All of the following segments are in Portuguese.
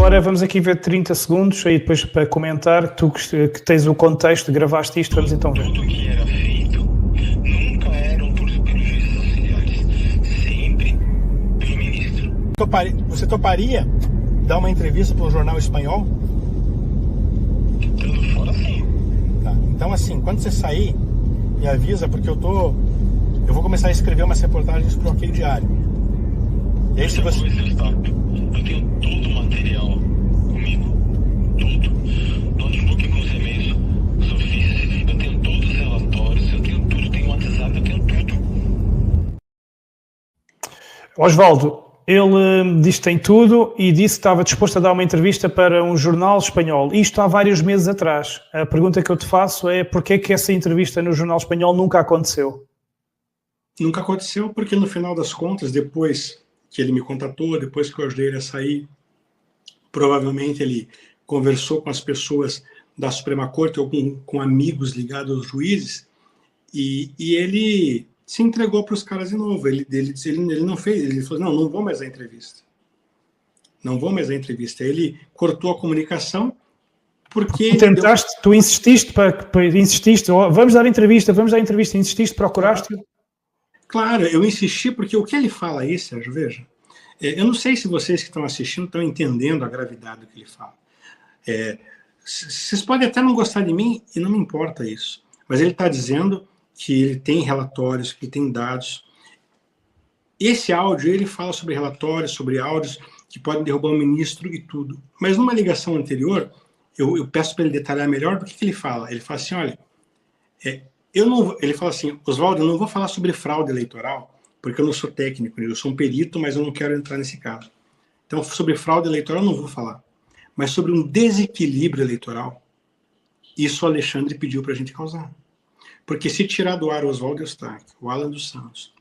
agora vamos aqui ver 30 segundos, aí depois para comentar, tu que tens o contexto, gravaste isto, vamos então ver. Tudo que era feito nunca eram por supervisores auxiliares, sempre pelo ministro. Você toparia dar uma entrevista para um jornal espanhol? Estando fora, sim. Tá. Então, assim, quando você sair, me avisa, porque eu vou começar a escrever umas reportagens para o OK Diário. E aí, se você... Eu tenho todo o material comigo, tudo. Notebook com os e-mails, os ofícios, eu tenho todos os relatórios, eu tenho tudo, tenho WhatsApp, eu tenho tudo. Osvaldo, ele disse que tem tudo e disse que estava disposto a dar uma entrevista para um jornal espanhol. Isto há vários meses atrás. A pergunta que eu te faço é porquê que essa entrevista no jornal espanhol nunca aconteceu? Nunca aconteceu porque, no final das contas, depois que ele me contatou, depois que eu ajudei ele a sair, provavelmente ele conversou com as pessoas da Suprema Corte ou com amigos ligados aos juízes e ele se entregou para os caras de novo. Ele não fez, ele falou, não vou mais à entrevista. Não vou mais à entrevista. Ele cortou a comunicação porque... Tu insististe, insististe, vamos dar entrevista, insististe, procuraste... Claro, eu insisti porque o que ele fala aí, Sérgio, veja, eu não sei se vocês que estão assistindo estão entendendo a gravidade do que ele fala. Vocês podem até não gostar de mim e não me importa isso, mas ele está dizendo que ele tem relatórios, que ele tem dados. Esse áudio, ele fala sobre relatórios, sobre áudios que podem derrubar o ministro e tudo. Mas numa ligação anterior, eu peço para ele detalhar melhor do que ele fala. Ele fala assim, olha... ele fala assim, Osvaldo, eu não vou falar sobre fraude eleitoral, porque eu não sou técnico, eu sou um perito, mas eu não quero entrar nesse caso. Então, sobre fraude eleitoral eu não vou falar. Mas sobre um desequilíbrio eleitoral, isso o Alexandre pediu para a gente causar. Porque se tirar do ar o Oswaldo Eustáquio, o Alan dos Santos,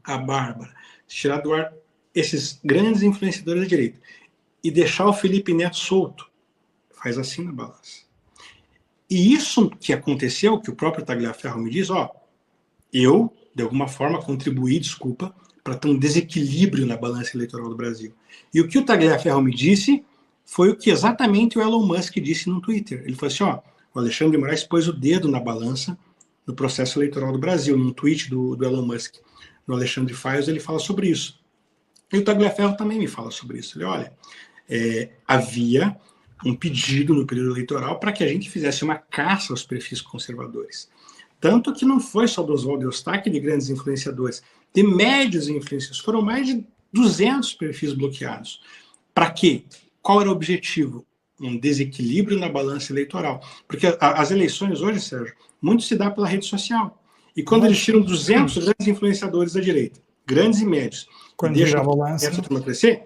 a Bárbara, se tirar do ar esses grandes influenciadores da direita e deixar o Felipe Neto solto, faz assim na balança. E isso que aconteceu, que o próprio Tagliaferro me diz, eu, de alguma forma, contribuí, para ter um desequilíbrio na balança eleitoral do Brasil. E o que o Tagliaferro me disse foi o que exatamente o Elon Musk disse no Twitter. Ele falou assim, o Alexandre de Moraes pôs o dedo na balança no processo eleitoral do Brasil, num tweet do Elon Musk. No Alexandre Files ele fala sobre isso. E o Tagliaferro também me fala sobre isso. Ele, olha, havia um pedido no período eleitoral para que a gente fizesse uma caça aos perfis conservadores. Tanto que não foi só do Oswaldo Eustáquio de grandes influenciadores, de médios influenciadores, foram mais de 200 perfis bloqueados. Para quê? Qual era o objetivo? Um desequilíbrio na balança eleitoral. Porque as eleições hoje, Sérgio, muito se dá pela rede social. E quando eles tiram 200 grandes influenciadores da direita, grandes e médios, quando deixam a balança, essa turma crescer,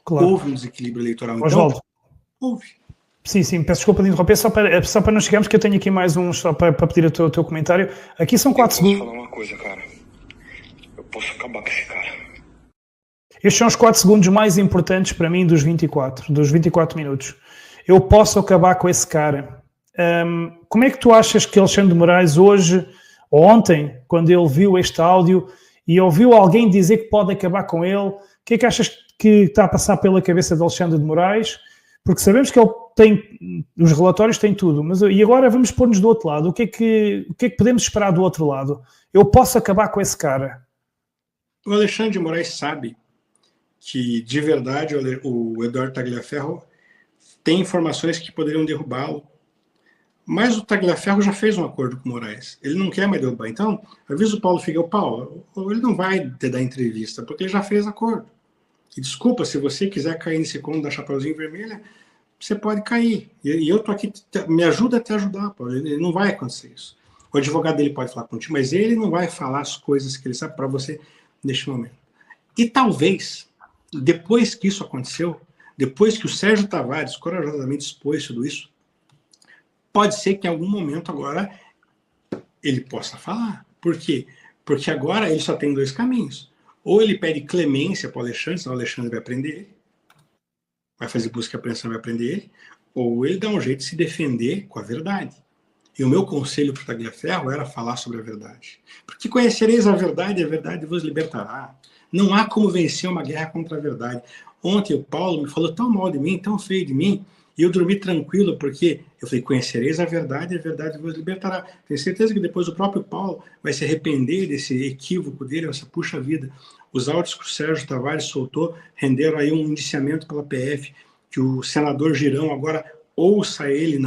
claro. Houve um desequilíbrio eleitoral. Oswaldo. Então, houve. Sim, peço desculpa de interromper, só para não chegarmos, que eu tenho aqui mais uns, só para pedir o teu comentário. Aqui são 4 segundos. Eu posso falar uma coisa, cara. Eu posso acabar com esse cara. Estes são os 4 segundos mais importantes para mim dos 24 minutos. Eu posso acabar com esse cara. Como é que tu achas que Alexandre de Moraes hoje, ou ontem, quando ele viu este áudio e ouviu alguém dizer que pode acabar com ele, o que é que achas que está a passar pela cabeça de Alexandre de Moraes? Porque sabemos que ele tem, os relatórios têm tudo, mas e agora vamos pôr-nos do outro lado. O que é que podemos esperar do outro lado? Eu posso acabar com esse cara? O Alexandre de Moraes sabe que, de verdade, o Eduardo Tagliaferro tem informações que poderiam derrubá-lo, mas o Tagliaferro já fez um acordo com o Moraes. Ele não quer mais derrubar. Então, avisa o Paulo Figueiredo, Paulo, ele não vai te dar entrevista, porque ele já fez acordo. E desculpa, se você quiser cair nesse conto da Chapeuzinho Vermelha, você pode cair. E eu tô aqui, me ajuda a te ajudar, Paulo. Ele não vai acontecer isso. O advogado dele pode falar contigo, mas ele não vai falar as coisas que ele sabe para você neste momento. E talvez, depois que isso aconteceu, depois que o Sérgio Tavares corajosamente expôs tudo isso, pode ser que em algum momento agora ele possa falar. Por quê? Porque agora ele só tem 2 caminhos. Ou ele pede clemência para o Alexandre, senão o Alexandre vai prender ele, vai fazer busca e apreensão e vai prender ele, ou ele dá um jeito de se defender com a verdade. E o meu conselho para o Tagliaferro era falar sobre a verdade. Porque conhecereis a verdade e a verdade vos libertará. Não há como vencer uma guerra contra a verdade. Ontem o Paulo me falou tão mal de mim, tão feio de mim, e eu dormi tranquilo, porque eu falei, conhecereis a verdade vos libertará. Tenho certeza que depois o próprio Paulo vai se arrepender desse equívoco dele, essa puxa vida. Os áudios que o Sérgio Tavares soltou renderam aí um indiciamento pela PF, que o senador Girão agora ouça ele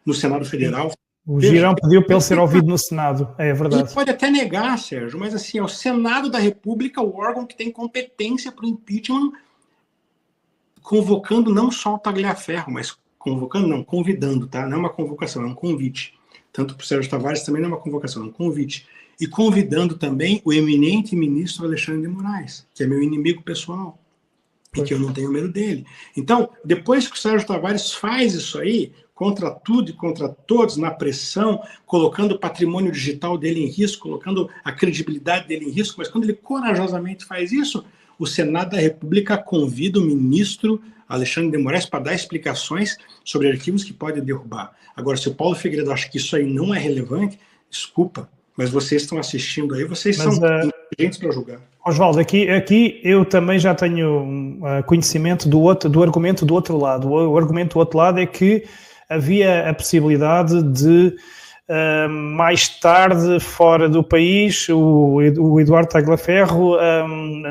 no Senado Federal. O Girão pediu para ele ser ouvido no Senado, é verdade. Ele pode até negar, Sérgio, mas assim, é o Senado da República, o órgão que tem competência para o impeachment, convocando não só o Tagliaferro, mas convidando, tá? Não é uma convocação, é um convite. Tanto para o Sérgio Tavares também não é uma convocação, é um convite. E convidando também o eminente ministro Alexandre de Moraes, que é meu inimigo pessoal, e que eu não tenho medo dele. Então, depois que o Sérgio Tavares faz isso aí, contra tudo e contra todos, na pressão, colocando o patrimônio digital dele em risco, colocando a credibilidade dele em risco, mas quando ele corajosamente faz isso, o Senado da República convida o ministro Alexandre de Moraes para dar explicações sobre arquivos que pode derrubar. Agora, se o Paulo Figueiredo acha que isso aí não é relevante, desculpa, mas vocês estão assistindo aí, vocês são inteligentes para julgar. Osvaldo, aqui eu também já tenho conhecimento do argumento do outro lado. O argumento do outro lado é que havia a possibilidade de, mais tarde, fora do país, o Eduardo Tagliaferro,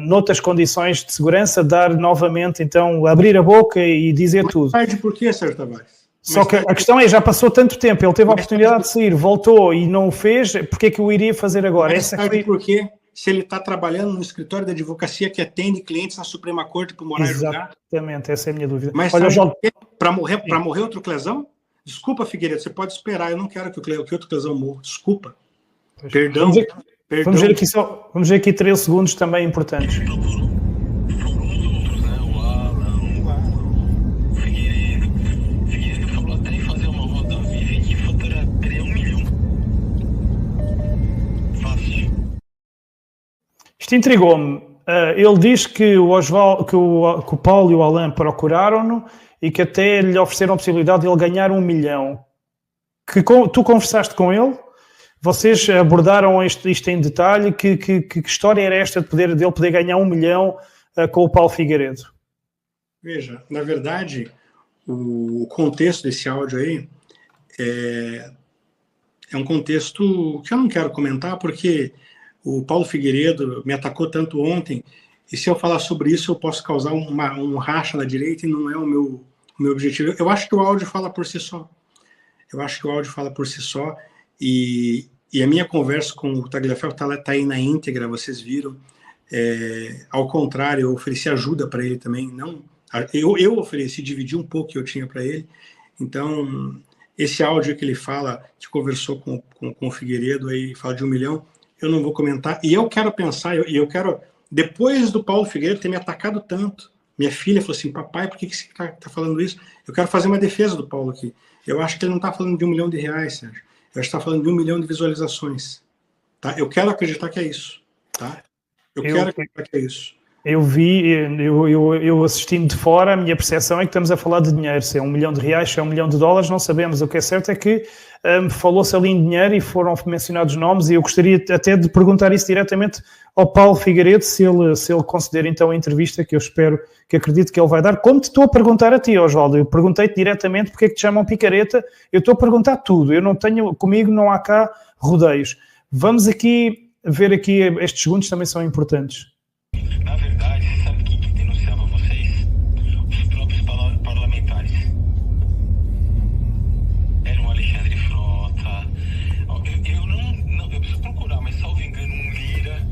noutras condições de segurança, dar novamente, então, abrir a boca e dizer tudo. Mas tarde por quê, Sérgio Tavares? Só que a questão é, já passou tanto tempo, ele teve a oportunidade de sair, voltou e não o fez, porque é que o iria fazer agora? Mais tarde por quê? Se ele está trabalhando no escritório da advocacia que atende clientes na Suprema Corte para morar e julgar? Exatamente, essa é a minha dúvida. Mas para morrer outro Clesão? Desculpa, Figueiredo, você pode esperar, eu não quero que outro Clesão morra, desculpa. Perdão. Vamos ver aqui 13 segundos também importantes. Foram os outros, né? O Alan, o Figueiredo. Figueiredo falou até em fazer uma rodovia que faturaria 1 milhão. Fácil. Isto intrigou-me. Ele diz que o Paulo e o Alan procuraram-no e que até lhe ofereceram a possibilidade de ele ganhar 1 milhão. Tu conversaste com ele? Vocês abordaram isto em detalhe? Que história era esta de dele poder ganhar 1 milhão com o Paulo Figueiredo? Veja, na verdade, o contexto desse áudio aí é um contexto que eu não quero comentar, porque o Paulo Figueiredo me atacou tanto ontem, e se eu falar sobre isso eu posso causar um racha na direita e não é o meu objetivo. Eu acho que o áudio fala por si só. E a minha conversa com o Tagliaferro está aí na íntegra, vocês viram. Ao contrário, eu ofereci ajuda para ele também. Eu ofereci, dividi um pouco que eu tinha para ele. Então, esse áudio que ele fala, que conversou com o Figueiredo, aí fala de 1 milhão, eu não vou comentar. E eu quero pensar, eu quero, depois do Paulo Figueiredo ter me atacado tanto, minha filha falou assim, papai, por que você está falando isso? Eu quero fazer uma defesa do Paulo aqui. Eu acho que ele não está falando de 1 milhão de reais, Sérgio. Eu acho que está falando de 1 milhão de visualizações. Tá? Eu quero acreditar que é isso. Tá? Eu quero acreditar que é isso. Eu assistindo de fora, a minha percepção é que estamos a falar de dinheiro. Se é 1 milhão de reais, se é 1 milhão de dólares, não sabemos. O que é certo é que falou-se ali em dinheiro e foram mencionados nomes, e eu gostaria até de perguntar isso diretamente ao Paulo Figueiredo, se ele conceder então a entrevista, que eu acredito que ele vai dar. Como te estou a perguntar a ti, Osvaldo, eu perguntei-te diretamente porque é que te chamam picareta, eu estou a perguntar tudo, comigo não há cá rodeios. Vamos aqui ver aqui, estes segundos também são importantes. Na verdade, você sabe quem que denunciava vocês? Os próprios parlamentares. Era o Alexandre Frota. Eu preciso procurar, mas salvo engano, um Lira.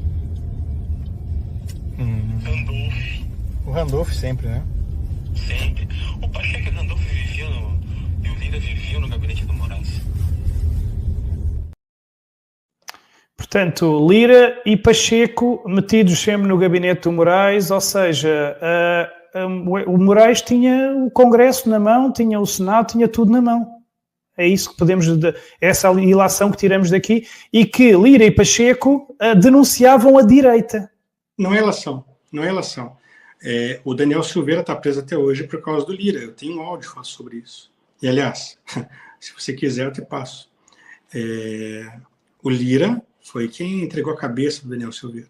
Randolph. O Randolph sempre, né? Sempre. O Pacheco e o Randolph e o Lira viviam no gabinete do Moraes. Portanto, Lira e Pacheco metidos sempre no gabinete do Moraes, ou seja, o Moraes tinha o Congresso na mão, tinha o Senado, tinha tudo na mão. É isso que podemos, essa ilação que tiramos daqui, e que Lira e Pacheco denunciavam a direita. Não é ilação. O Daniel Silveira está preso até hoje por causa do Lira. Eu tenho um áudio falando sobre isso. E, aliás, se você quiser, eu te passo. O Lira foi quem entregou a cabeça do Daniel Silveira.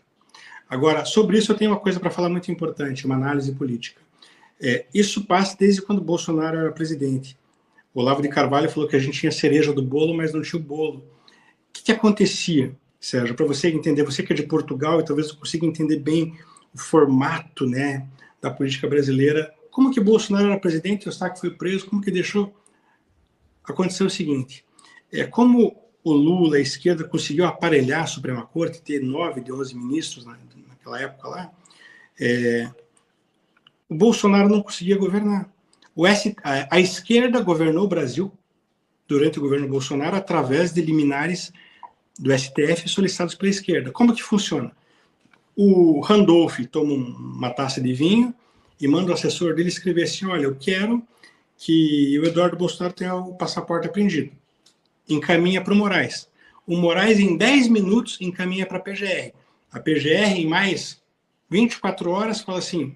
Agora, sobre isso eu tenho uma coisa para falar muito importante, uma análise política. Isso passa desde quando Bolsonaro era presidente. O Olavo de Carvalho falou que a gente tinha cereja do bolo, mas não tinha o bolo. O que acontecia, Sérgio? Para você entender, você que é de Portugal, e talvez você consiga entender bem o formato, né, da política brasileira. Como que Bolsonaro era presidente, o Eustáquio foi preso, como que deixou? Aconteceu o seguinte, como o Lula, a esquerda, conseguiu aparelhar a Suprema Corte, ter 9 de 11 ministros naquela época lá, o Bolsonaro não conseguia governar. A esquerda governou o Brasil durante o governo Bolsonaro através de liminares do STF solicitados pela esquerda. Como que funciona? O Randolph toma uma taça de vinho e manda o assessor dele escrever assim, olha, eu quero que o Eduardo Bolsonaro tenha o passaporte apreendido. Encaminha para o Moraes. O Moraes, em 10 minutos, encaminha para a PGR. A PGR, em mais 24 horas, fala assim,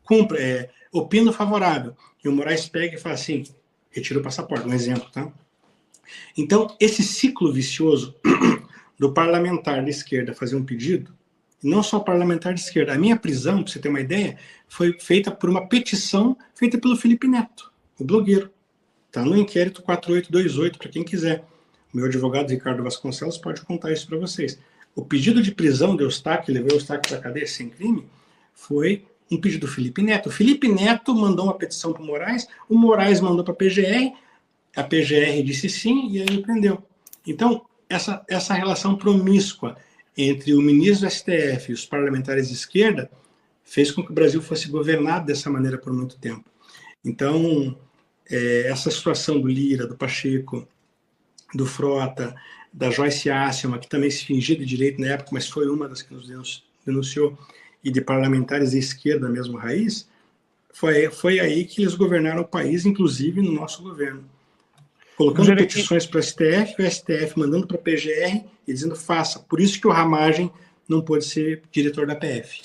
cumpre, opino favorável. E o Moraes pega e fala assim, retira o passaporte, um exemplo, tá? Então, esse ciclo vicioso do parlamentar de esquerda fazer um pedido, não só parlamentar de esquerda, a minha prisão, para você ter uma ideia, foi feita por uma petição feita pelo Felipe Neto, o blogueiro. Está no inquérito 4828, para quem quiser. O meu advogado Ricardo Vasconcelos pode contar isso para vocês. O pedido de prisão de Eustáquio, levou o Eustáquio para a cadeia sem crime, foi um pedido do Felipe Neto. O Felipe Neto mandou uma petição para o Moraes mandou para a PGR disse sim, e aí ele prendeu. Então, essa relação promíscua entre o ministro do STF e os parlamentares de esquerda fez com que o Brasil fosse governado dessa maneira por muito tempo. Então, essa situação do Lira, do Pacheco, do Frota, da Joyce Hasselmann, que também se fingia de direito na época, mas foi uma das que nos denunciou, e de parlamentares de esquerda mesmo raiz, foi aí que eles governaram o país, inclusive no nosso governo. Colocando petições para o STF mandando para a PGR e dizendo faça. Por isso que o Ramagem não pôde ser diretor da PF.